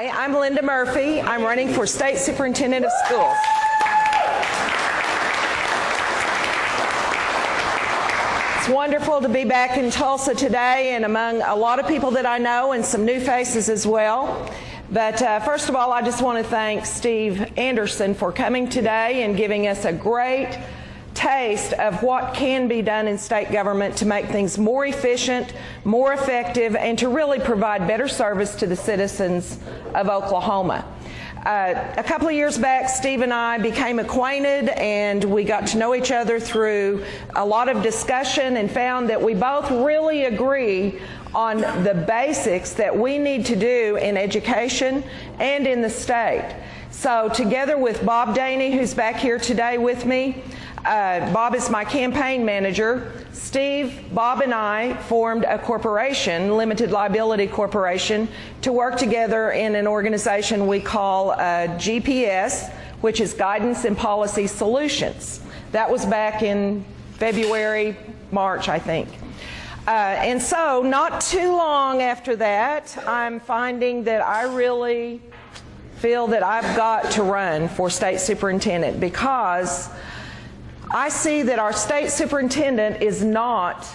Hi, I'm Linda Murphy. I'm running for State Superintendent of Schools. It's wonderful to be back in Tulsa today and among a lot of people that I know and some new faces as well. But first of all, I just want to thank Steve Anderson for coming today and giving us a great taste of what can be done in state government to make things more efficient, more effective, and to really provide better service to the citizens of Oklahoma. A couple of years back, Steve and I became acquainted, and we got to know each other through a lot of discussion and found that we both really agree on the basics that we need to do in education and in the state. So together with Bob Daney, who's back here today with me, Bob is my campaign manager. Steve, Bob, and I formed a corporation, limited liability corporation, to work together in an organization we call GPS, which is Guidance and Policy Solutions. That was back in February, March, I think. And so not too long after that, I'm finding that I really feel that I've got to run for state superintendent, because I see that our state superintendent is not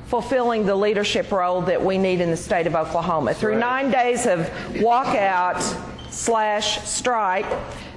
fulfilling the leadership role that we need in the state of Oklahoma. Through 9 days of walkout/strike,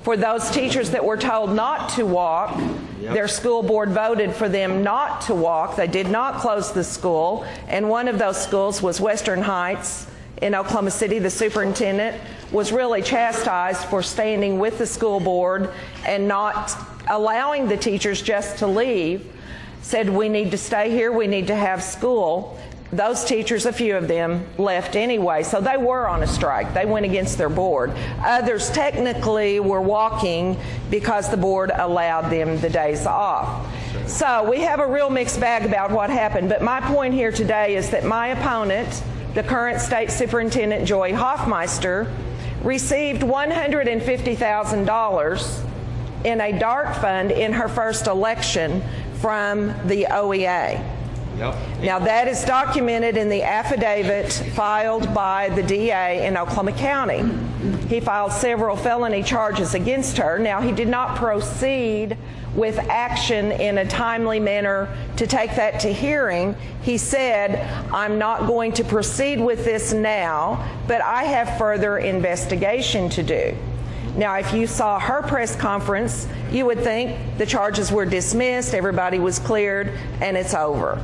for those teachers that were told not to walk, their school board voted for them not to walk. They did not close the school, and one of those schools was Western Heights in Oklahoma City. The superintendent was really chastised for standing with the school board and not allowing the teachers just to leave. Said, we need to stay here, we need to have school. Those teachers, a few of them, left anyway, so they were on a strike. They went against their board. Others technically were walking because the board allowed them the days off. So we have a real mixed bag about what happened, but my point here today is that my opponent, the current state superintendent, Joy Hoffmeister, received $150,000 in a dark fund in her first election from the OEA. Yep. Now that is documented in the affidavit filed by the DA in Oklahoma County. He filed several felony charges against her. Now he did not proceed with action in a timely manner to take that to hearing. He said, I'm not going to proceed with this now, but I have further investigation to do. Now, if you saw her press conference, you would think the charges were dismissed, everybody was cleared, and it's over.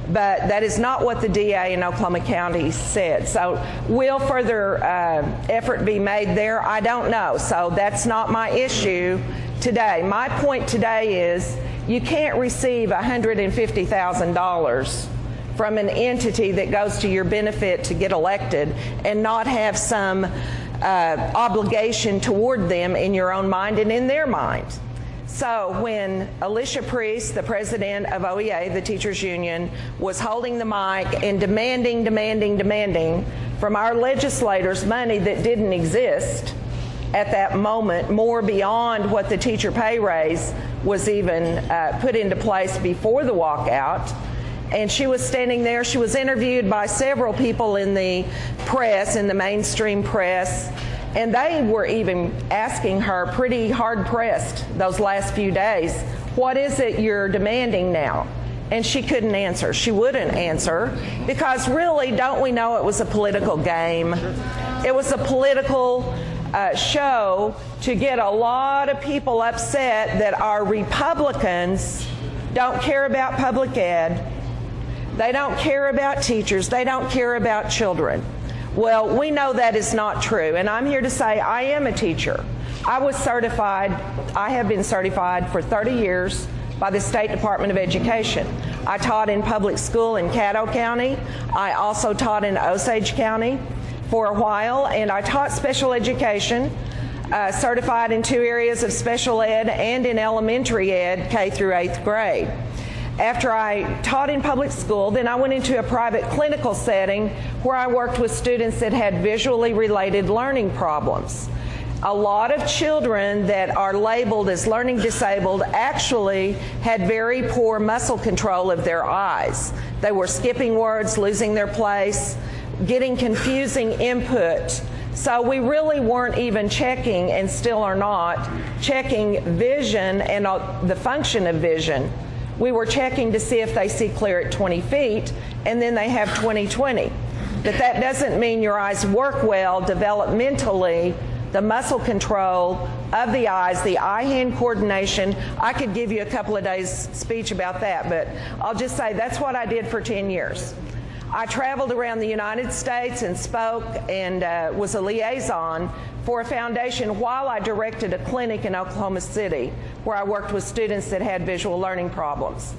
But that is not what the DA in Oklahoma County said. So will further effort be made there? I don't know. So that's not my issue today. My point today is you can't receive $150,000 from an entity that goes to your benefit to get elected and not have some obligation toward them in your own mind and in their mind. So when Alicia Priest, the president of OEA, the teachers union, was holding the mic and demanding from our legislators money that didn't exist at that moment, more beyond what the teacher pay raise was even put into place before the walkout, and she was standing there, she was interviewed by several people in the press, in the mainstream press, and they were even asking her, pretty hard-pressed those last few days, what is it you're demanding now? And she couldn't answer. She wouldn't answer, because really, don't we know it was a political game? It was a political show to get a lot of people upset that our Republicans don't care about public ed. They don't care about teachers. They don't care about children. Well, we know that is not true, and I'm here to say I am a teacher. I was certified, I have been certified for 30 years by the State Department of Education. I taught in public school in Caddo County. I also taught in Osage County for a while, and I taught special education, certified in 2 areas of special ed and in elementary ed, K through 8th grade. After I taught in public school, then I went into a private clinical setting where I worked with students that had visually related learning problems. A lot of children that are labeled as learning disabled actually had very poor muscle control of their eyes. They were skipping words, losing their place, getting confusing input So we really weren't even checking, and still are not, checking vision and the function of vision. We were checking to see if they see clear at 20 feet, and then they have 20/20. But that doesn't mean your eyes work well developmentally, the muscle control of the eyes, the eye-hand coordination. I could give you a couple of days speech about that, but I'll just say that's what I did for 10 years. I traveled around the United States and spoke and was a liaison for a foundation while I directed a clinic in Oklahoma City where I worked with students that had visual learning problems.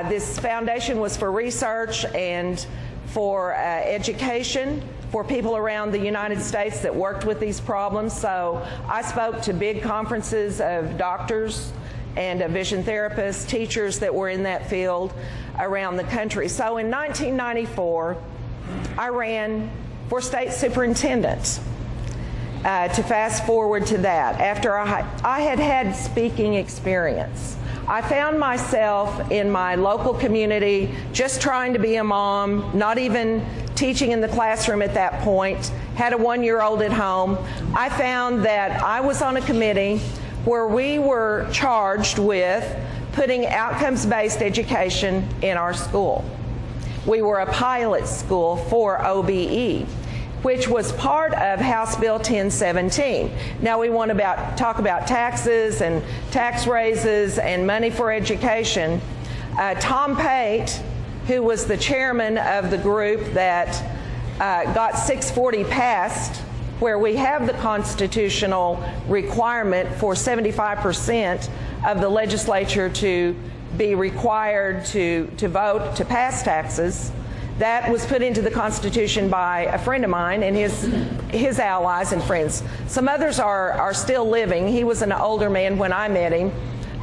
This foundation was for research and for education for people around the United States that worked with these problems. So I spoke to big conferences of doctors and vision therapists, teachers that were in that field around the country. So in 1994, I ran for state superintendent. To fast forward to that, after I had had speaking experience, I found myself in my local community just trying to be a mom, not even teaching in the classroom at that point, had a 1-year-old at home. I found that I was on a committee where we were charged with putting outcomes-based education in our school. We were a pilot school for OBE, which was part of House Bill 1017. Now we want to talk about taxes and tax raises and money for education. Tom Pate, who was the chairman of the group that got 640 passed, where we have the constitutional requirement for 75% of the legislature to be required to vote to pass taxes. That was put into the Constitution by a friend of mine and his allies and friends. Some others are still living. He was an older man when I met him,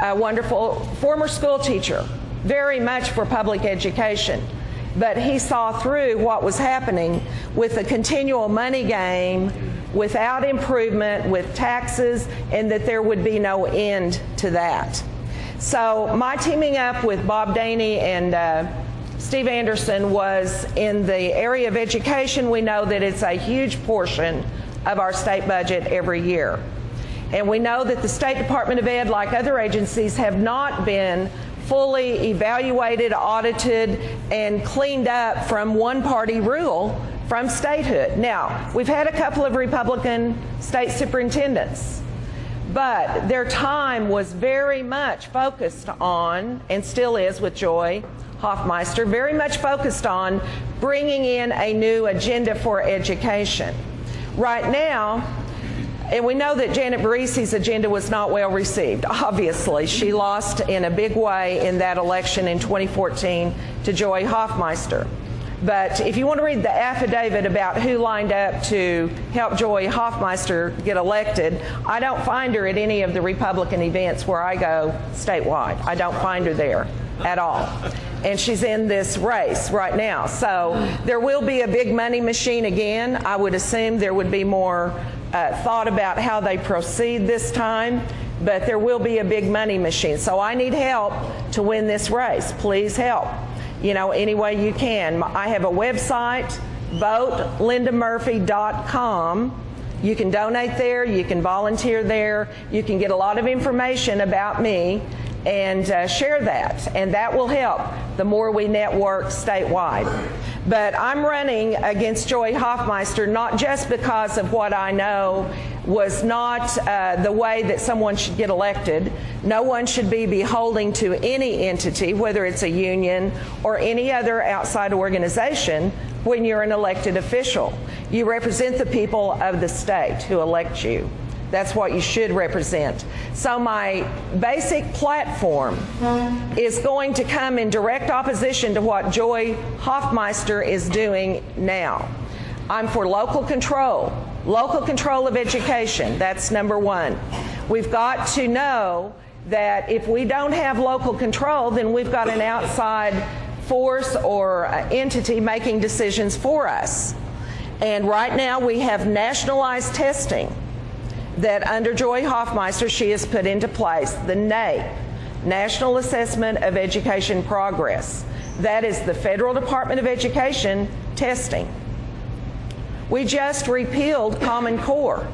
a wonderful former school teacher, very much for public education. But he saw through what was happening with the continual money game, without improvement, with taxes, and that there would be no end to that. So my teaming up with Bob Daney and Steve Anderson was in the area of education. We know that it's a huge portion of our state budget every year. And we know that the State Department of Ed, like other agencies, have not been fully evaluated, audited, and cleaned up from one-party rule from statehood. Now, we've had a couple of Republican state superintendents, but their time was very much focused on, and still is with Joy Hoffmeister, very much focused on bringing in a new agenda for education. Right now, and we know that Janet Barisi's agenda was not well received. Obviously, she lost in a big way in that election in 2014 to Joy Hoffmeister. But if you want to read the affidavit about who lined up to help Joy Hoffmeister get elected, I don't find her at any of the Republican events where I go statewide. I don't find her there at all. And she's in this race right now. So there will be a big money machine again. I would assume there would be more thought about how they proceed this time, but there will be a big money machine. So I need help to win this race. Please help. You know, any way you can. I have a website, votelindamurphy.com. You can donate there, you can volunteer there, you can get a lot of information about me and share that, and that will help the more we network statewide. But I'm running against Joy Hoffmeister not just because of what I know was not the way that someone should get elected. No one should be beholden to any entity, whether it's a union or any other outside organization, when you're an elected official. You represent the people of the state who elect you. That's what you should represent. So my basic platform is going to come in direct opposition to what Joy Hoffmeister is doing now. I'm for local control of education. That's number one. We've got to know that if we don't have local control, then we've got an outside force or entity making decisions for us. And right now we have nationalized testing that under Joy Hoffmeister she has put into place, the NAEP, National Assessment of Education Progress. That is the Federal Department of Education testing. We just repealed Common Core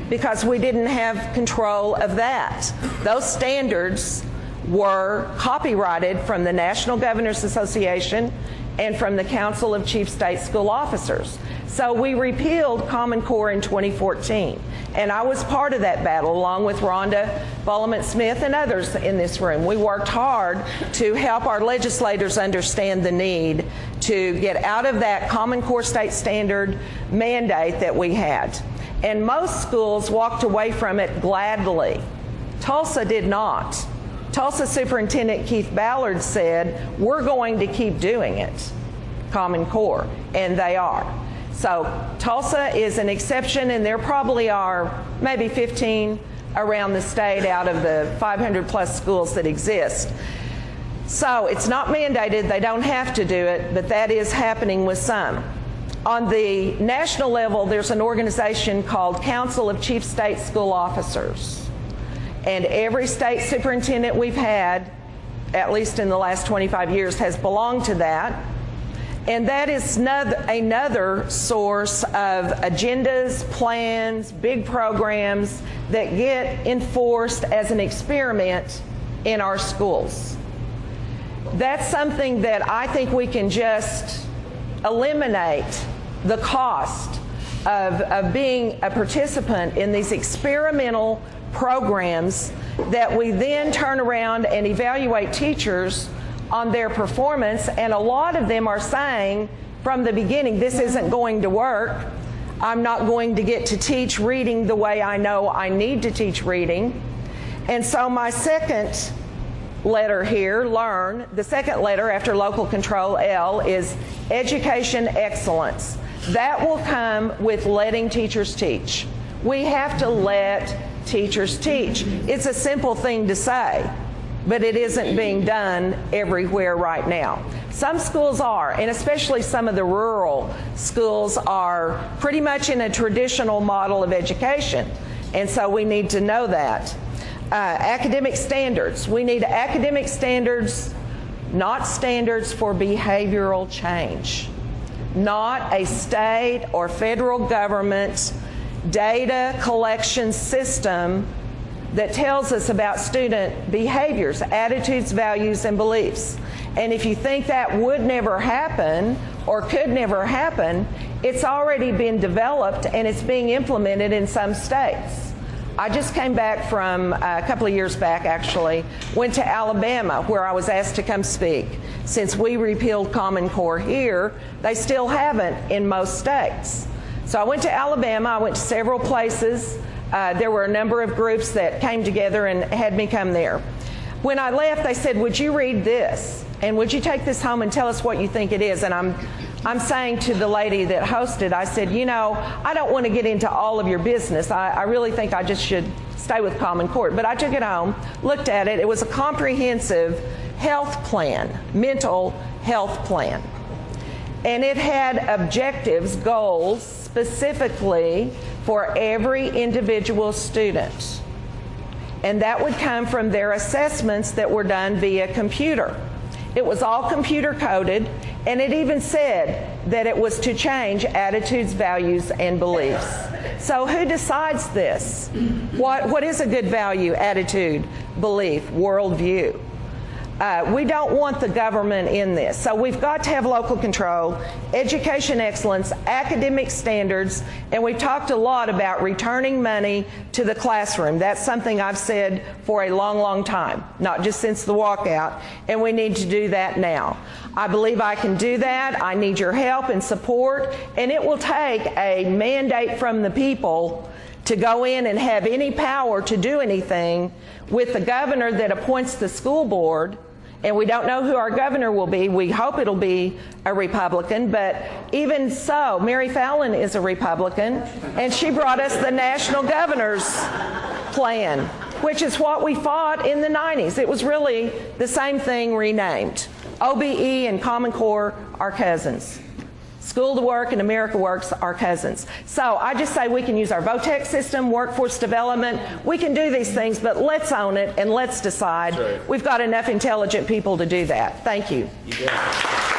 because we didn't have control of that. Those standards were copyrighted from the National Governors Association and from the Council of Chief State School Officers. So we repealed Common Core in 2014. And I was part of that battle along with Rhonda Bollman-Smith and others in this room. We worked hard to help our legislators understand the need to get out of that Common Core state standard mandate that we had. And most schools walked away from it gladly. Tulsa did not. Tulsa Superintendent Keith Ballard said, we're going to keep doing it, Common Core, and they are. So Tulsa is an exception, and there probably are maybe 15 around the state out of the 500 plus schools that exist. So it's not mandated, they don't have to do it, but that is happening with some. On the national level, there's an organization called Council of Chief State School Officers. And every state superintendent we've had, at least in the last 25 years, has belonged to that. And that is another source of agendas, plans, big programs that get enforced as an experiment in our schools. That's something that I think we can just eliminate the cost of being a participant in these experimental programs that we then turn around and evaluate teachers on their performance, and a lot of them are saying from the beginning, this isn't going to work. I'm not going to get to teach reading the way I know I need to teach reading. And so my second letter here, learn, the second letter after local control, L, is education excellence. That will come with letting teachers teach. We have to let teachers teach. It's a simple thing to say, but it isn't being done everywhere right now. Some schools are, and especially some of the rural schools are pretty much in a traditional model of education, and so we need to know that. Academic standards. We need academic standards, not standards for behavioral change. Not a state or federal government data collection system that tells us about student behaviors, attitudes, values, and beliefs. And if you think that would never happen or could never happen, it's already been developed and it's being implemented in some states. I just came back from, a couple of years back actually, went to Alabama where I was asked to come speak. Since we repealed Common Core here, they still haven't in most states. So I went to Alabama, I went to several places. There were a number of groups that came together and had me come there. When I left, they said, would you read this? And would you take this home and tell us what you think it is? And I'm saying to the lady that hosted, I said, you know, I don't want to get into all of your business. I really think I just should stay with Common Core. But I took it home, looked at it. It was a comprehensive health plan, mental health plan. And it had objectives, goals, specifically for every individual student. And that would come from their assessments that were done via computer. It was all computer coded, and it even said that it was to change attitudes, values, and beliefs. So who decides this? What is a good value, attitude, belief, worldview? We don't want the government in this. So we've got to have local control, education excellence, academic standards, and we've talked a lot about returning money to the classroom. That's something I've said for a long, long time, not just since the walkout, and we need to do that now. I believe I can do that. I need your help and support, and it will take a mandate from the people to go in and have any power to do anything with the governor that appoints the school board. And we don't know who our governor will be. We hope it'll be a Republican, but even so, Mary Fallin is a Republican, and she brought us the National Governor's Plan, which is what we fought in the 90s. It was really the same thing renamed. OBE and Common Core are cousins. School to Work and America Works are cousins. So I just say we can use our VOTEC system, workforce development. We can do these things, but let's own it and let's decide. Right. We've got enough intelligent people to do that. Thank you. You got it.